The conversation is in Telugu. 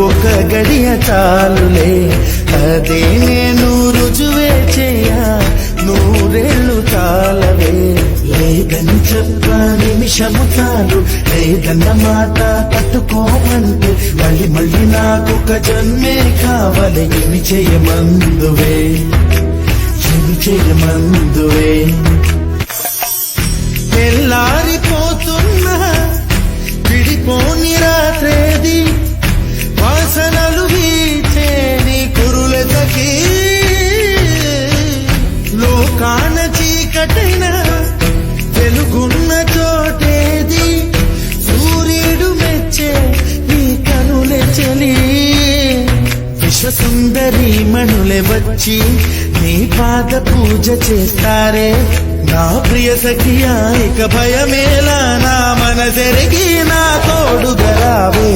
ఒక గడియ చాలులే, అదే నేను రుజువే చేయ నూరేళ్ళు చాలవే. లేదని చెప్ప నిమిషము చాలు, లేదన్న మాట తట్టుకోమంటే మళ్ళీ మళ్ళీ నాకొక జన్మే కావాలి. ఏమి చేయమందువే, ఏమి చేయమందువే. తెల్లారిపోతున్నా విడిపోని రాత్రేది, వాసనలు వీచే నీ కురులకి. లోకాన చీకటైన వెలుగున్న చోటేది, సూర్యుడు మెచ్చే నీ కనులే చలి. విశ్వసుందరి మణులే వచ్చి నీ పాద పూజ చేస్తారే, నా ప్రియ సఖియా ఇక భయమేలా, నా మనసెరిగి నా తోడుగరావే.